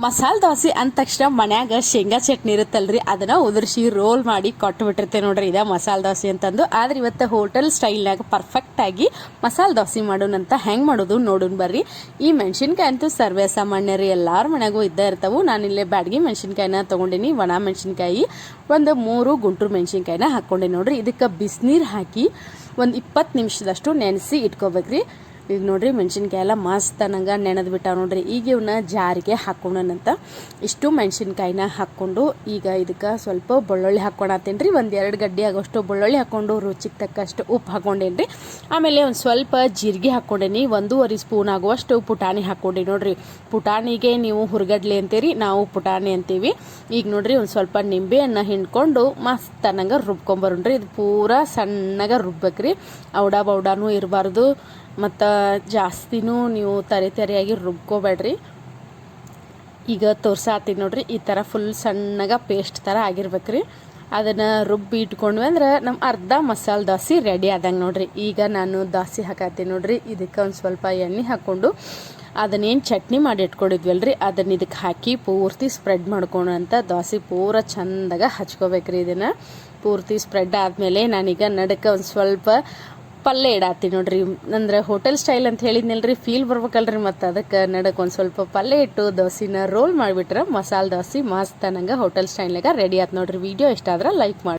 ಮಸಾಲೆ ದೋಸೆ ಅಂದ ತಕ್ಷಣ ಮನ್ಯಾಗ ಶೇಂಗಾ ಚಟ್ನಿ ಇರುತ್ತಲ್ರಿ, ಅದನ್ನ ಉದುರಿಸಿ ರೋಲ್ ಮಾಡಿ ಕೊಟ್ಟು ಬಿಟ್ಟಿರ್ತೇವೆ ನೋಡ್ರಿ. ಇದ ಮಸಾಲೆ ದೋಸೆ ಅಂತಂದು. ಆದ್ರೆ ಇವತ್ತು ಹೋಟೆಲ್ ಸ್ಟೈಲ್ನಾಗ ಪರ್ಫೆಕ್ಟ್ ಆಗಿ ಮಸಾಲೆ ದೋಸೆ ಮಾಡೋಣಂತ ಹೆಂಗ್ ಮಾಡೋದು ನೋಡೋಣ ಬರ್ರಿ. ಈ ಮೆಣಸಿನ್ಕಾಯಿ ಅಂತೂ ಸರ್ವೇ ಸಾಮಾನ್ಯ ರೀ, ಎಲ್ಲಾರ ಮನ್ಯಾಗೂ ಇದ್ದ ಇರ್ತಾವು. ನಾನಿಲ್ಲೇ ಬ್ಯಾಡಗಿ ಮೆಣಸಿನ್ಕಾಯಿನ ತಗೊಂಡಿನಿ, ಒಣ ಮೆಣಸಿನ್ಕಾಯಿ ಒಂದು 3 ಗುಂಟೂರು ಮೆಣಸಿನ್ಕಾಯಿನ ಹಾಕೊಂಡೆ ನೋಡ್ರಿ. ಇದಕ್ಕೆ ಬಿಸಿನೀರು ಹಾಕಿ ಒಂದು 20 ನಿಮಿಷದಷ್ಟು ನೆನೆಸಿ ಇಟ್ಕೋಬೇಕ್ರಿ. ಈಗ ನೋಡ್ರಿ ಮೆಣಸಿನ್ಕಾಯಿ ಎಲ್ಲ ಮಸ್ತ್ ನಂಗೆ ನೆನೆದು ಬಿಟ್ಟಾವ ನೋಡ್ರಿ. ಈಗ ಇವನ್ನ ಜಾರಿಗೆ ಹಾಕೋಣಂತ ಇಷ್ಟು ಮೆಣಸಿನ್ಕಾಯಿನ ಹಾಕ್ಕೊಂಡು ಈಗ ಇದಕ್ಕೆ ಸ್ವಲ್ಪ ಬೆಳ್ಳುಳ್ಳಿ ಹಾಕ್ಕೊಳತ್ತೇನೆ ರೀ. 1-2 ಗಡ್ಡೆ ಆಗೋಷ್ಟು ಬೆಳ್ಳುಳ್ಳಿ ಹಾಕ್ಕೊಂಡು ರುಚಿಗೆ ತಕ್ಕಷ್ಟು ಉಪ್ಪು ಹಾಕ್ಕೊಂಡೇನಿ ರೀ. ಆಮೇಲೆ ಒಂದು ಸ್ವಲ್ಪ ಜೀರಿಗೆ ಹಾಕ್ಕೊಂಡೇನಿ, 1.5 ಸ್ಪೂನ್ ಆಗುವಷ್ಟು ಪುಟಾಣಿ ಹಾಕ್ಕೊಂಡಿ ನೋಡ್ರಿ. ಪುಟಾಣಿಗೆ ನೀವು ಹುರ್ಗಡ್ಲೆ ಅಂತೀರಿ, ನಾವು ಪುಟಾಣಿ ಅಂತೀವಿ. ಈಗ ನೋಡ್ರಿ ಒಂದು ಸ್ವಲ್ಪ ನಿಂಬೆಹಣ್ಣು ಹಿಂಡ್ಕೊಂಡು ಮಸ್ತ್ ನಂಗೆ ರುಬ್ಕೊಂಬರೋಣ್ರಿ. ಇದು ಪೂರಾ ಸಣ್ಣಗೆ ರುಬ್ಬೇಕ್ರಿ, ಔಡ ಬೌಡನೂ ಇರಬಾರ್ದು ಮತ್ತು ಜಾಸ್ತಿನೂ ನೀವು ತರಿಯಾಗಿ ರುಬ್ಕೋಬೇಡ್ರಿ. ಈಗ ತೋರ್ಸಾತೀನಿ ನೋಡ್ರಿ, ಈ ಥರ ಫುಲ್ ಸಣ್ಣಗೆ ಪೇಸ್ಟ್ ಥರ ಆಗಿರ್ಬೇಕ್ರಿ. ಅದನ್ನು ರುಬ್ಬಿ ಇಟ್ಕೊಂಡ್ವಿ ಅಂದ್ರೆ ನಮ್ಮ ಅರ್ಧ ಮಸಾಲೆ ದೋಸೆ ರೆಡಿ ಆದಂಗೆ ನೋಡ್ರಿ. ಈಗ ನಾನು ದೋಸೆ ಹಾಕತ್ತೀನಿ ನೋಡ್ರಿ. ಇದಕ್ಕೆ ಒಂದು ಸ್ವಲ್ಪ ಎಣ್ಣೆ ಹಾಕ್ಕೊಂಡು ಅದನ್ನೇನು ಚಟ್ನಿ ಮಾಡಿ ಇಟ್ಕೊಂಡಿದ್ವಲ್ರಿ ಅದನ್ನ ಇದಕ್ಕೆ ಹಾಕಿ ಪೂರ್ತಿ ಸ್ಪ್ರೆಡ್ ಮಾಡ್ಕೊಳೋ ಅಂತ ದೋಸೆ ಪೂರ ಚಂದಾಗ ಹಚ್ಕೋಬೇಕ್ರಿ. ಇದನ್ನು ಪೂರ್ತಿ ಸ್ಪ್ರೆಡ್ ಆದಮೇಲೆ ನಾನೀಗ ನಡಕ್ಕೆ ಒಂದು ಸ್ವಲ್ಪ ಪಲ್ಯ ಇಡಾತೀನಿ ನೋಡ್ರಿ. ಅಂದ್ರೆ ಹೋಟೆಲ್ ಸ್ಟೈಲ್ ಅಂತ ಹೇಳಿದ್ನಲ್ರಿ, ಫೀಲ್ ಬರ್ಬೇಕಲ್ರಿ. ಮತ್ತು ಅದಕ್ಕೆ ನಡಕ್ಕೆ ಒಂದು ಸ್ವಲ್ಪ ಪಲ್ಯ ಇಟ್ಟು ದೋಸೆನ ರೋಲ್ ಮಾಡಿಬಿಟ್ರೆ ಮಸಾಲೆ ದೋಸೆ ಮಸ್ತ್ ನಂಗೆ ಹೋಟೆಲ್ ಸ್ಟೈಲ್ನಾಗ ರೆಡಿ ಆಯ್ತು ನೋಡ್ರಿ. ವಿಡಿಯೋ ಇಷ್ಟ ಆದ್ರೆ ಲೈಕ್ ಮಾಡಿ.